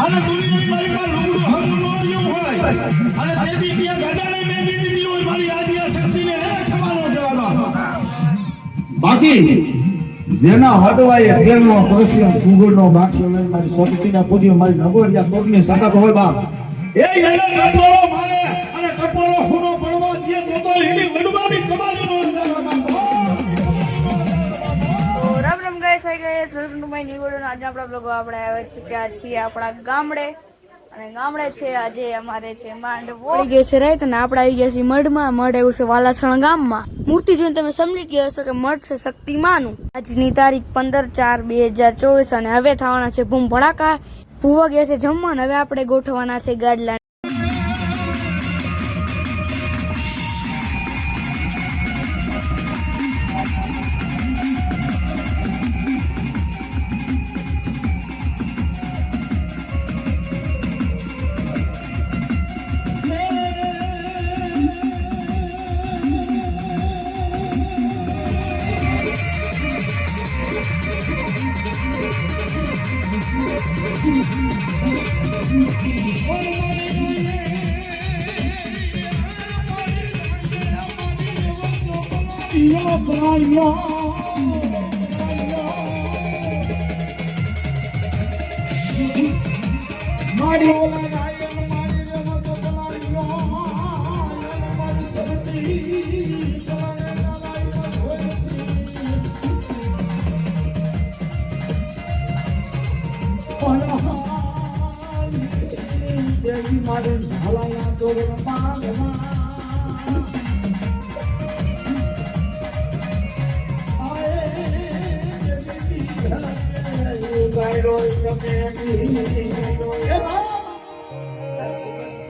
અને દુનિયાની મારી પાસે રૂડું હમું નોર્યું હોય અને તેથી ત્યાં ગડાને મેં દીધી હોય મારી આદિયા શક્તિને ખવાનો જવાબ બાકી જેના હડવાએ તેલનો કૃષ્ણ કુગુરનો બાક્યો લઈને મારી શક્તિના પૂજ્ય મારી નગોરિયા કોકની સતત હોય બાપ એ એને કપોળો મારે અને કપોળો ખૂનો પડવા દે તો એની વડવાની કમાણીનો રામ રામ ગાઈસ આવી ગયા જોરનુભાઈ નીવડો આજે આપણા બ્લોગ આપણે આવી ચૂક્યા છીએ આપણા ગામડે અને ગામડે છે આજે અમારે છે માંડવો પડી ગઈ છે રાત અને આપણે આવી ગયા છીએ મઢમાં મઢ એવું છે વાલાસણ ગામમાં મૂર્તિ જોઈને તમે સમજી ગયા હશો કે મઢ છે શક્તિમાનું આજની તારીખ 15/4/2024 અને હવે થવાના છે બૂમ ભડાકા ભૂવા ગયા છે જમવા હવે આપણે ગોઠવવાના છે ગાડલા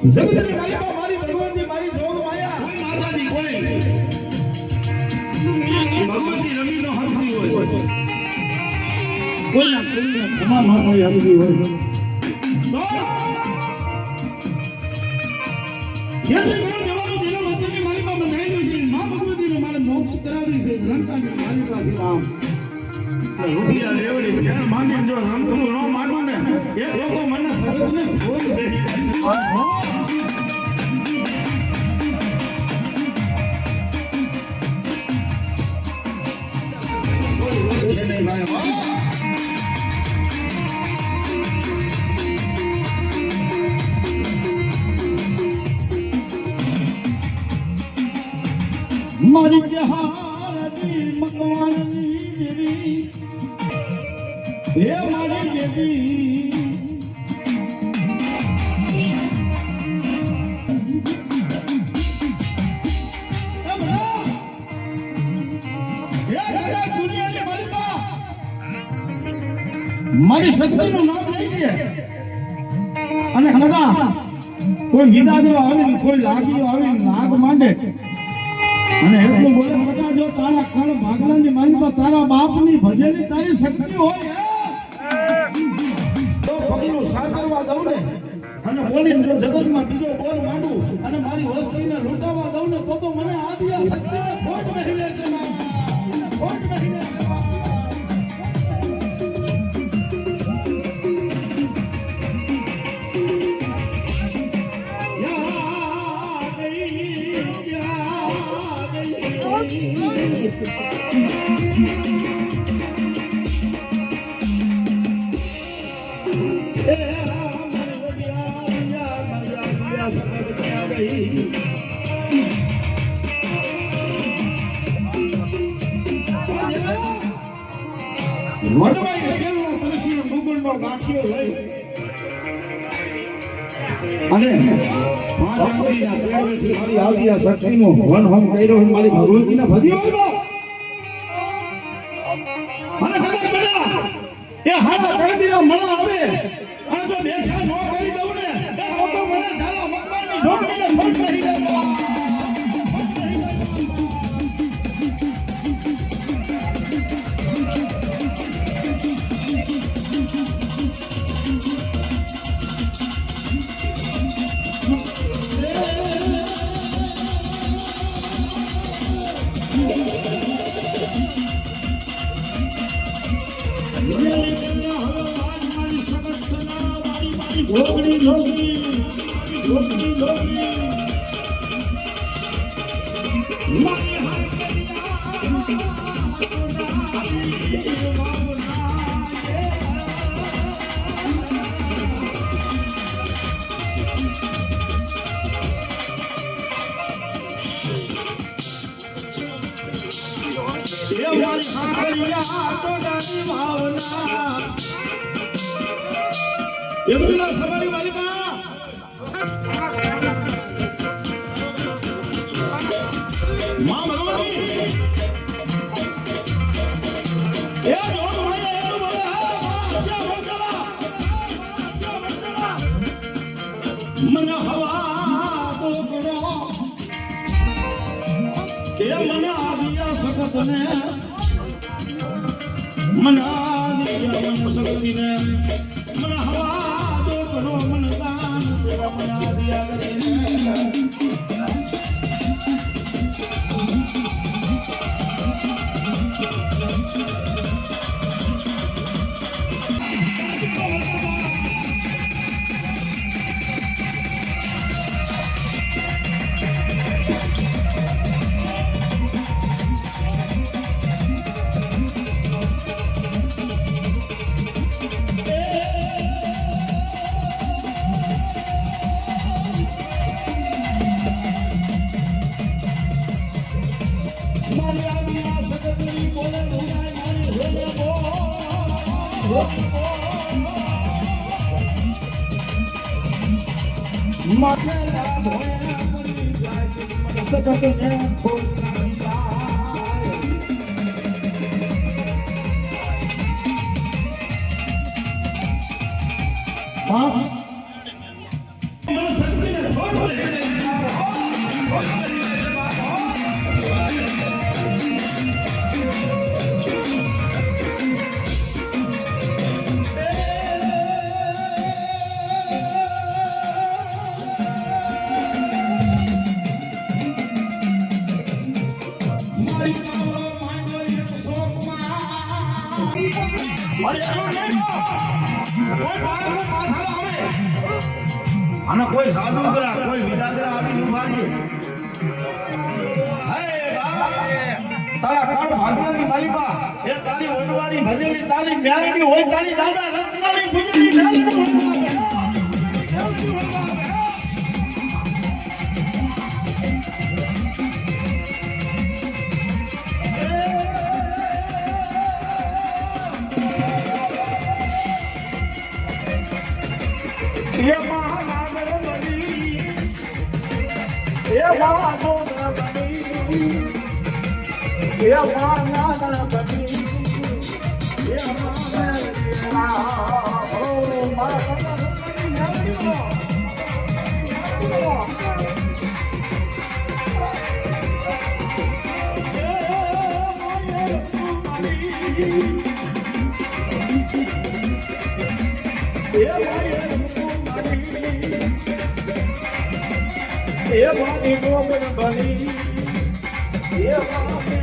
જગતની માલિકા મારી ભગવતી મારી જોગ માયા કોઈ માતાજી કોઈ ભગવતી રમીનો હરતી હોય કોઈના તમામ માનો આવી હોય યસે કોણ જવાનું જેનો વચનની માલિકા બનાવી છે માં ભગવતીને મારે મોક્ષ કરાવી છે લંકાની માલિકાથી નામ રૂપિયા લેવડી ખેલ માંડી જો રમતું ન માંડું ને એ લોકો મને સજદને ભોગ બેહી મારી જહારતી મકવાનની દેવી હે મારી દેવી મારી શક્તિનું નામ લઈ દે અને કદા કોઈ વિદા દેવા આવીને કોઈ લાગીઓ આવીને નાગ માંડે અને એટલું બોલે બેટા જો તારા કણ ભાગલાની માનમાં તારા બાપની ભજેલી તારી શક્તિ હોય તો પગલું સાકરવા દઉં ને અને બોલીને જો જગતમાં બીજો બોલ માંડું અને મારી વસ્તીને લૂંટાવા દઉં ને તો મને આદિયા શક્તિને ખોટ બેહી છે ખોટ બેહી છે શક્તિનું વન હોમ કર્યો મારી ભગવતીને ભજી હોય અને કદાચ બેટા એ હાડા કરદીના મળા આવે અને જો બેઠા ન કરી દઉં ને એ તો મને ઝાલા મકવાનની ઢોકળીને ખોટ રહી જાય જોગણી જોગણી જોગણી જોગણી મારી સાંભળ્યા ટોટાની ભાવના એમના સવારી માલિકા માં ભગવતી એ જોગ ભાઈ એ બોલે હા વચલા મન હવા તો કરો એ મન આદિયા સખત ને મન આદિયા મન સખતી ને મન હવા તો કરો મન દાન તેરા મન આદિયા કરીને અને કોઈ સાધુગરા કોઈ વિદાગરા આવી ઉભારી તારા કાળ ભાગવાની માલિકા એ તારી ઓડવાની ભજેલી તારી મ્યારડી હોય તારી દાદા રત્નાની ભજેલી મ્યારડી ये महानागर बनी ये महानागर बनी ये महानागर बनी ये महानागर ओ ये वाली गोबर बनी ये वाली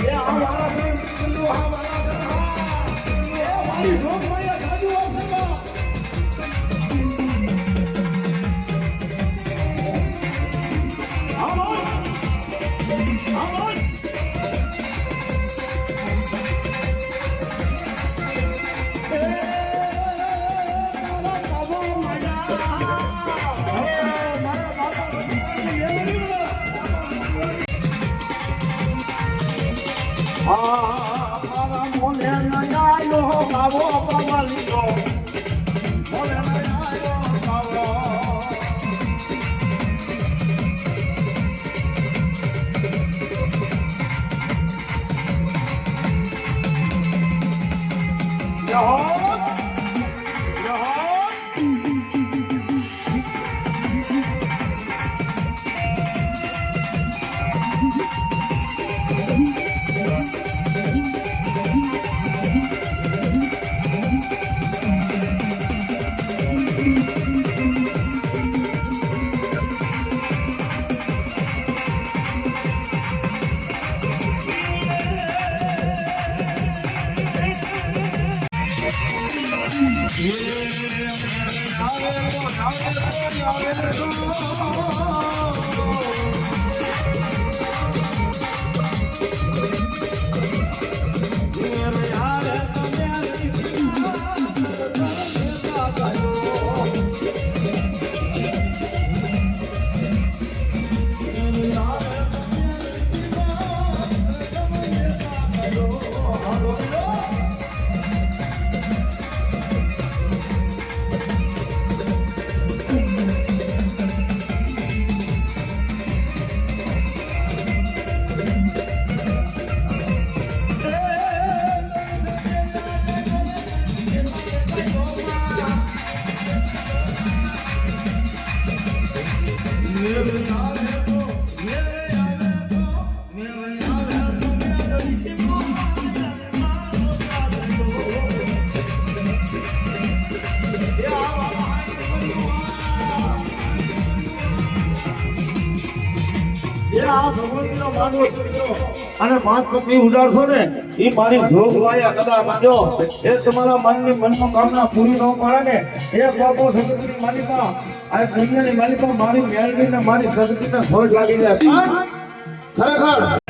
ये हमारा संस्कृति हमारा ये वाली गोबर या जादू आपका हम મારા મોલે નયા લો બાબો બાબા અને પાંચ પછી ઉડાડશો ને એ મારી જોગ વાયા કદા માંડ્યો એ તમારા મનની મનોકામના પૂરી ન પાડે ને એ બાપો સગતીની માલિકા આ દુનિયાની માલિકા મારી મેળવી ને મારી સગતીને ફોજ લાગી જાય ખરેખર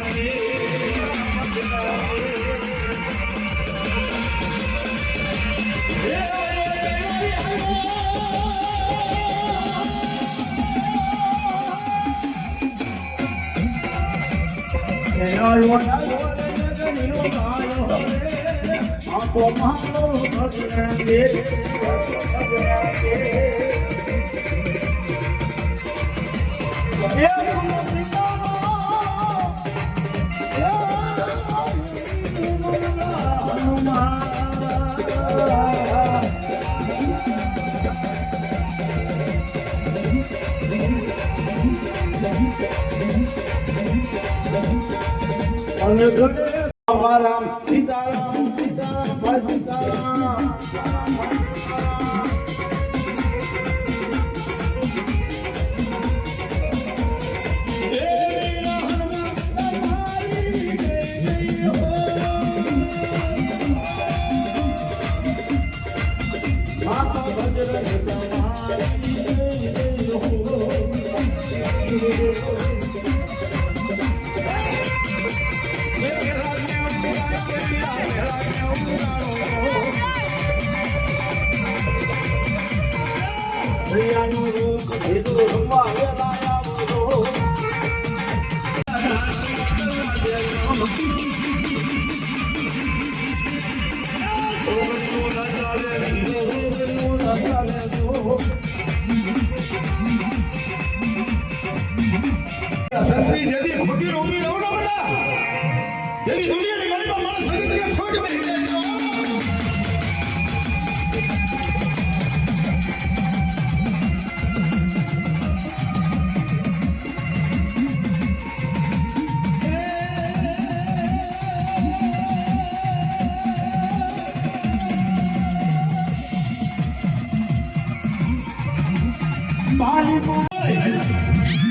રામ સીતારામ સીતારામ ભાઈ સીતારામ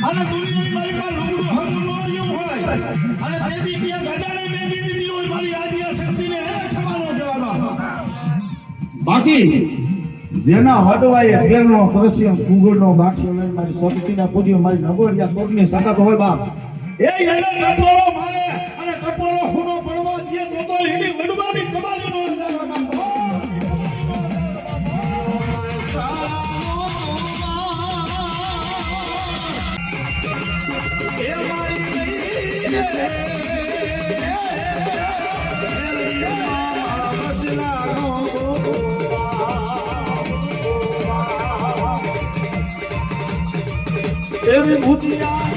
અને દુનિયાની મારી પાસે રૂબરૂ હરનું નોર્યું હોય અને તેથી ત્યાં ગડાને મેગી દીધી હોય મારી આદિયા શક્તિને ખવાનો જવાબ બાકી જેના હડવાય તેરનો પરસ્યો કુગળનો બાક્યો લઈને મારી શક્તિના પૂજ્ય મારી નગોડિયા કોટની સતત હોય બાપ એ નગર ટપોરો મારે અને ટપોરો ખૂનો પડવા જે તો હિડી વડવાની કમાણીનો અંદાજો બાપ એવી ભૂતિયા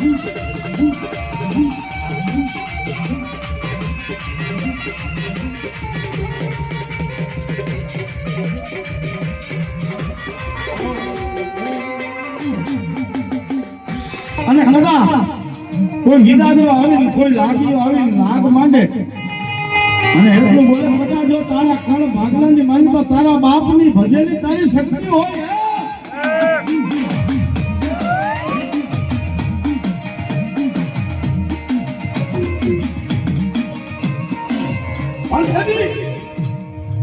અને કદા કોઈ વિદાદો આવીને કોઈ લાગીઓ આવીને લાગ માંડે અને એટલું બોલે બેટા જો તારા કણ ભાગલાની મનમાં તારા બાપની ભજેલી તારી શક્તિ હોય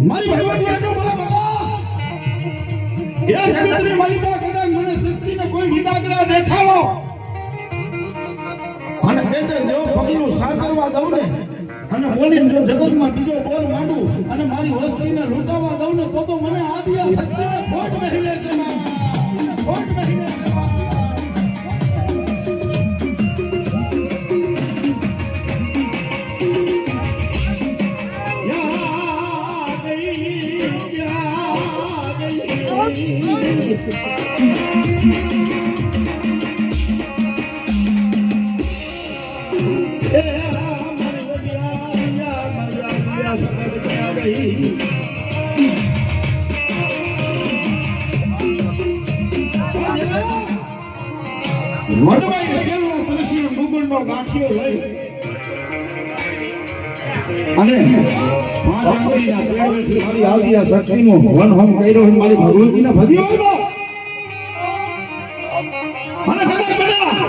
મારી ભગવાન એટલું બોલે બેટા એ જગતની માલિકા કદાચ વિદાગ્રા દેખાડો અને બે જેવો પગલું સાકરવા દઉં ને અને બોલીને જો જગતમાં બીજો બોલ માંડું અને મારી વસ્તીને લૂંટાવા દઉં ને તો મને આદિયા શક્તિને ખોટ વહેલે છે ખોટ વહેલે છે વડવાઈ ગયેલો તુલસી મુગુરનો ગાંઠિયો લઈ અને પાંચ આંગળીના પેડવેથી મારી આદિયા શક્તિનો વન હોમ કર્યો છે મારી ભગવતીને ભજ્યો આવ્યો અને કદાચ બધા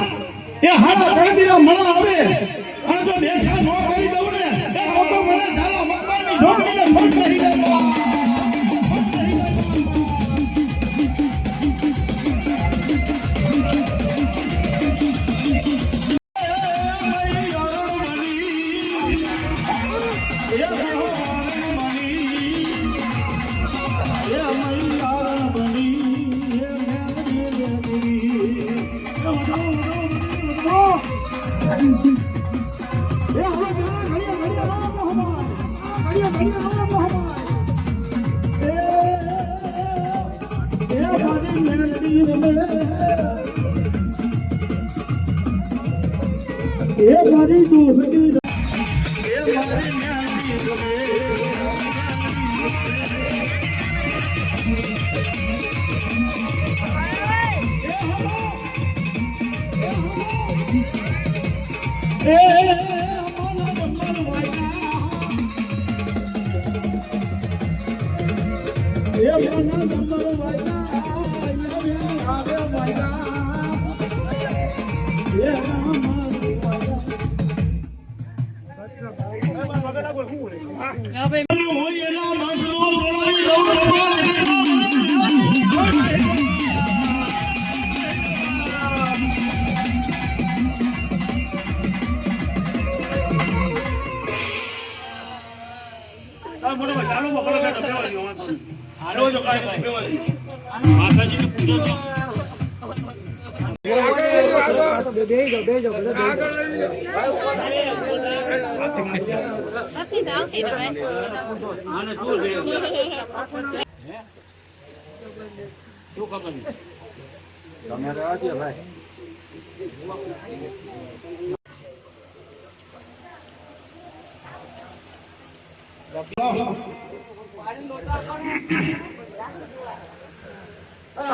એ હાડા કળદીના મળા આવે અને જો બેઠા ન કરી દઉં ને એ તો મને ઝાલા મકવાનની ઢોકળીને ખોટ નહીં લેવા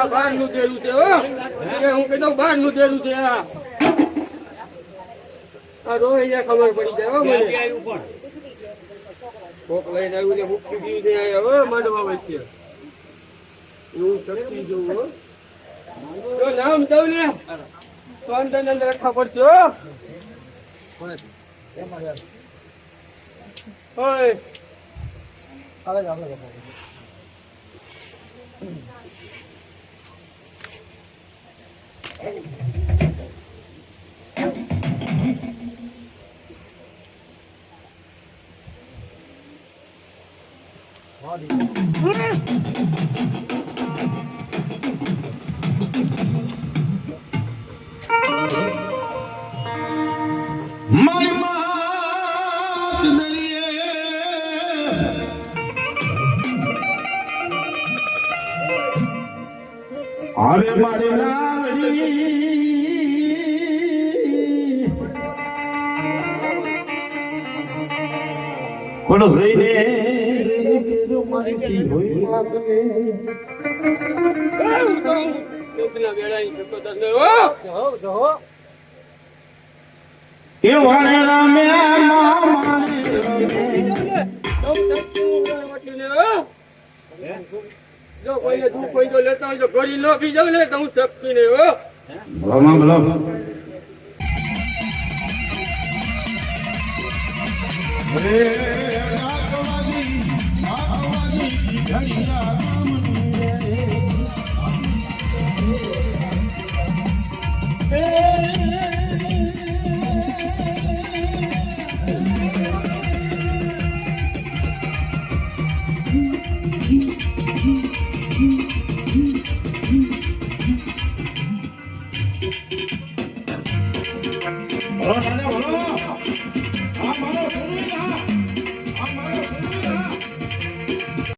બહારનું દેરું છે હો હું કહી દઉં બહારનું દેરું છે આ રોહિયા ખબર પડી જાય હો મને કોક લઈને આવ્યું છે મુક્તિ દીધી છે હવે માંડવા વચ્ચે એવું શક્તિ જોવું હો જો નામ દઉં ને તો અંદર અંદર રખા પડશે હો ઓય મારી માત દરિયે આવે મારી નાવડી પણ જઈને કેજો મારી સી હોય માગને લોકના વેળાની શક્તો તને હો જો એ વાણે રામે મામાને જો કોઈને દુઃખ કોઈ તો લેતા હોય તો ગોળી નો પી જાવ ને તો હું શક્તિ ને હો ભલો રોનાને